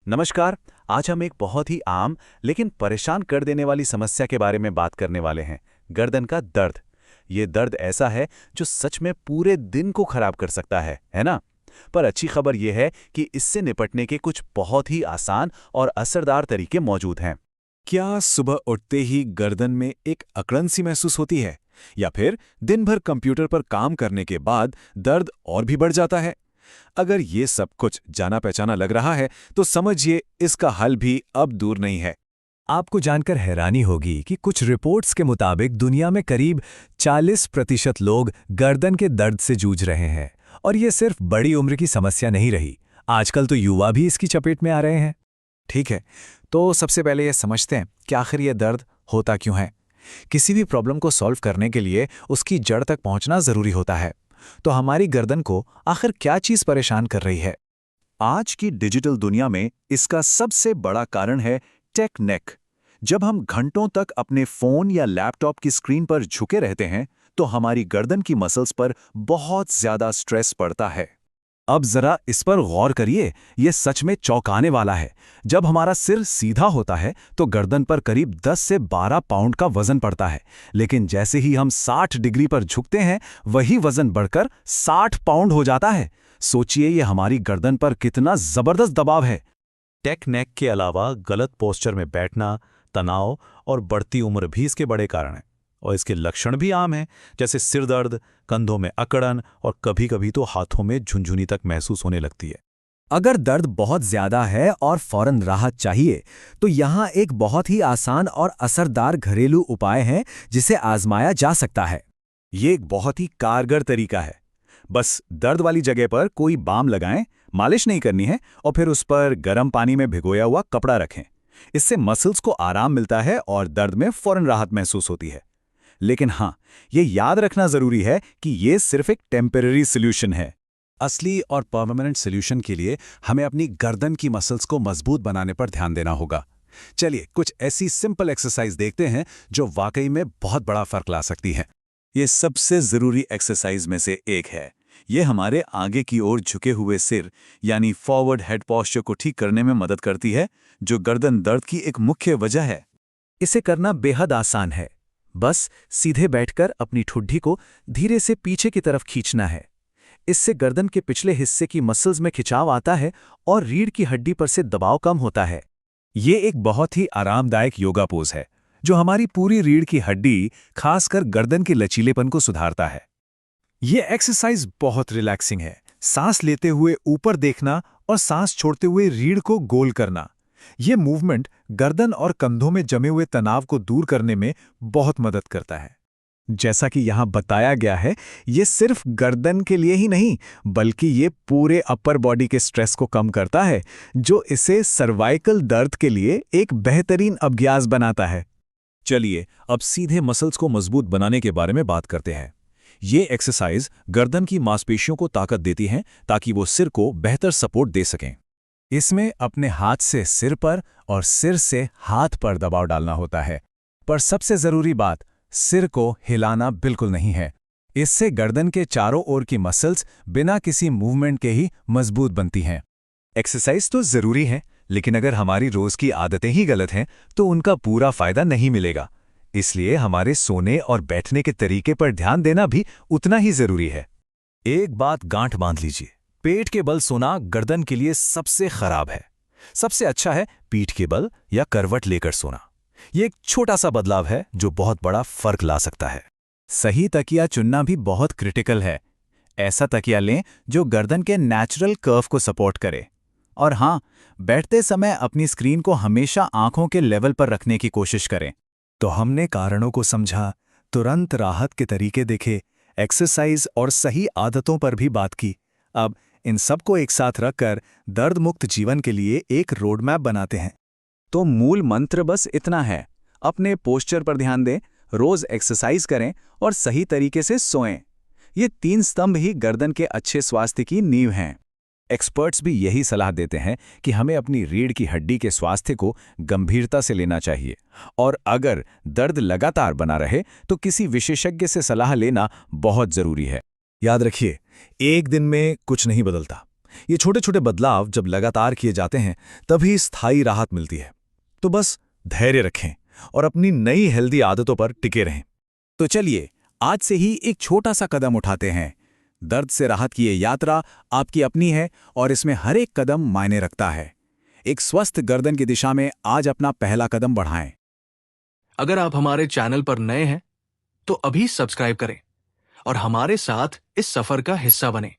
नमस्कार। आज हम एक बहुत ही आम लेकिन परेशान कर देने वाली समस्या के बारे में बात करने वाले हैं। गर्दन का दर्द। ये दर्द ऐसा है जो सच में पूरे दिन को खराब कर सकता है ना? पर अच्छी खबर यह है कि इससे निपटने के कुछ बहुत ही आसान और असरदार तरीके मौजूद हैं। क्या सुबह उठते ही गर्दन में एक अकड़न सी महसूस होती है, या फिर दिन भर कंप्यूटर पर काम करने के बाद दर्द और भी बढ़ जाता है? अगर ये सब कुछ जाना पहचाना लग रहा है तो समझिए इसका हल भी अब दूर नहीं है। आपको जानकर हैरानी होगी कि कुछ रिपोर्ट्स के मुताबिक दुनिया में करीब 40% लोग गर्दन के दर्द से जूझ रहे हैं। और ये सिर्फ बड़ी उम्र की समस्या नहीं रही, आजकल तो युवा भी इसकी चपेट में आ रहे हैं। ठीक है, तो सबसे पहले ये समझते हैं कि आखिर ये दर्द होता क्यों है। किसी भी प्रॉब्लम को सॉल्व करने के लिए उसकी जड़ तक पहुंचना जरूरी होता है। तो हमारी गर्दन को आखिर क्या चीज परेशान कर रही है? आज की डिजिटल दुनिया में इसका सबसे बड़ा कारण है टेक नेक। जब हम घंटों तक अपने फोन या लैपटॉप की स्क्रीन पर झुके रहते हैं तो हमारी गर्दन की मसल्स पर बहुत ज्यादा स्ट्रेस पड़ता है। अब जरा इस पर गौर करिए, ये सच में चौंकाने वाला है। जब हमारा सिर सीधा होता है तो गर्दन पर करीब 10 से 12 पाउंड का वजन पड़ता है, लेकिन जैसे ही हम 60 डिग्री पर झुकते हैं वही वजन बढ़कर 60 पाउंड हो जाता है। सोचिए ये हमारी गर्दन पर कितना जबरदस्त दबाव है। टेक नेक के अलावा गलत पोस्चर में बैठना, तनाव और बढ़ती उम्र भी इसके बड़े कारण हैं। और इसके लक्षण भी आम हैं, जैसे सिर दर्द, कंधों में अकड़न और कभी-कभी तो हाथों में झुनझुनी तक महसूस होने लगती है। अगर दर्द बहुत ज्यादा है और फौरन राहत चाहिए तो यहाँ एक बहुत ही आसान और असरदार घरेलू उपाय है जिसे आजमाया जा सकता है। ये एक बहुत ही कारगर तरीका है। बस दर्द वाली जगह पर कोई बाम लगाएं, मालिश नहीं करनी है, और फिर उस पर गर्म पानी में भिगोया हुआ कपड़ा रखें। इससे मसल्स को आराम मिलता है और दर्द में फौरन राहत महसूस होती है। लेकिन हाँ, ये याद रखना जरूरी है कि ये सिर्फ एक टेम्परेरी सॉल्यूशन है। असली और परमानेंट सॉल्यूशन के लिए हमें अपनी गर्दन की मसल्स को मजबूत बनाने पर ध्यान देना होगा। चलिए कुछ ऐसी सिंपल एक्सरसाइज देखते हैं जो वाकई में बहुत बड़ा फर्क ला सकती हैं। ये सबसे जरूरी एक्सरसाइज में से एक है। ये हमारे आगे की ओर झुके हुए सिर यानी फॉरवर्ड हेड पोस्चर को ठीक करने में मदद करती है, जो गर्दन दर्द की एक मुख्य वजह है। इसे करना बेहद आसान है। बस सीधे बैठकर अपनी ठुड्डी को धीरे से पीछे की तरफ खींचना है। इससे गर्दन के पिछले हिस्से की मसल्स में खिंचाव आता है और रीढ़ की हड्डी पर से दबाव कम होता है। ये एक बहुत ही आरामदायक योगा पोज है जो हमारी पूरी रीढ़ की हड्डी, खासकर गर्दन के लचीलेपन को सुधारता है। ये एक्सरसाइज बहुत रिलैक्सिंग है। सांस लेते हुए ऊपर देखना और सांस छोड़ते हुए रीढ़ को गोल करना। ये मूवमेंट गर्दन और कंधों में जमे हुए तनाव को दूर करने में बहुत मदद करता है। जैसा कि यहाँ बताया गया है, ये सिर्फ गर्दन के लिए ही नहीं बल्कि ये पूरे अपर बॉडी के स्ट्रेस को कम करता है, जो इसे सर्वाइकल दर्द के लिए एक बेहतरीन अभ्यास बनाता है। चलिए अब सीधे मसल्स को मजबूत बनाने के बारे में बात करते हैं। ये एक्सरसाइज गर्दन की मांसपेशियों को ताकत देती हैं ताकि वो सिर को बेहतर सपोर्ट दे सकें। इसमें अपने हाथ से सिर पर और सिर से हाथ पर दबाव डालना होता है, पर सबसे जरूरी बात, सिर को हिलाना बिल्कुल नहीं है। इससे गर्दन के चारों ओर की मसल्स बिना किसी मूवमेंट के ही मजबूत बनती हैं। एक्सरसाइज तो जरूरी है, लेकिन अगर हमारी रोज की आदतें ही गलत हैं तो उनका पूरा फायदा नहीं मिलेगा। इसलिए हमारे सोने और बैठने के तरीके पर ध्यान देना भी उतना ही जरूरी है। एक बात गांठ बांध लीजिए, पेट के बल सोना गर्दन के लिए सबसे खराब है। सबसे अच्छा है पीठ के बल या करवट लेकर सोना। यह एक छोटा सा बदलाव है जो बहुत बड़ा फर्क ला सकता है। सही तकिया चुनना भी बहुत क्रिटिकल है। ऐसा तकिया लें जो गर्दन के नेचुरल कर्व को सपोर्ट करे। और हाँ, बैठते समय अपनी स्क्रीन को हमेशा आंखों के लेवल पर रखने की कोशिश करें। तो हमने कारणों को समझा, तुरंत राहत के तरीके देखे, एक्सरसाइज और सही आदतों पर भी बात की। अब इन सब को एक साथ रखकर दर्द मुक्त जीवन के लिए एक रोड मैप बनाते हैं। तो मूल मंत्र बस इतना है, अपने पोस्चर पर ध्यान दें, रोज एक्सरसाइज करें और सही तरीके से सोएं। ये 3 स्तंभ ही गर्दन के अच्छे स्वास्थ्य की नींव हैं। एक्सपर्ट्स भी यही सलाह देते हैं कि हमें अपनी रीढ़ की हड्डी के स्वास्थ्य को गंभीरता से लेना चाहिए, और अगर दर्द लगातार बना रहे तो किसी विशेषज्ञ से सलाह लेना बहुत जरूरी है। याद रखिए, एक दिन में कुछ नहीं बदलता, ये छोटे छोटे बदलाव जब लगातार किए जाते हैं तभी स्थायी राहत मिलती है। तो बस धैर्य रखें और अपनी नई हेल्दी आदतों पर टिके रहें। तो चलिए आज से ही एक छोटा सा कदम उठाते हैं। दर्द से राहत की ये यात्रा आपकी अपनी है और इसमें हर एक कदम मायने रखता है। एक स्वस्थ गर्दन की दिशा में आज अपना पहला कदम बढ़ाएं। अगर आप हमारे चैनल पर नए हैं तो अभी सब्सक्राइब करें और हमारे साथ इस सफर का हिस्सा बनें।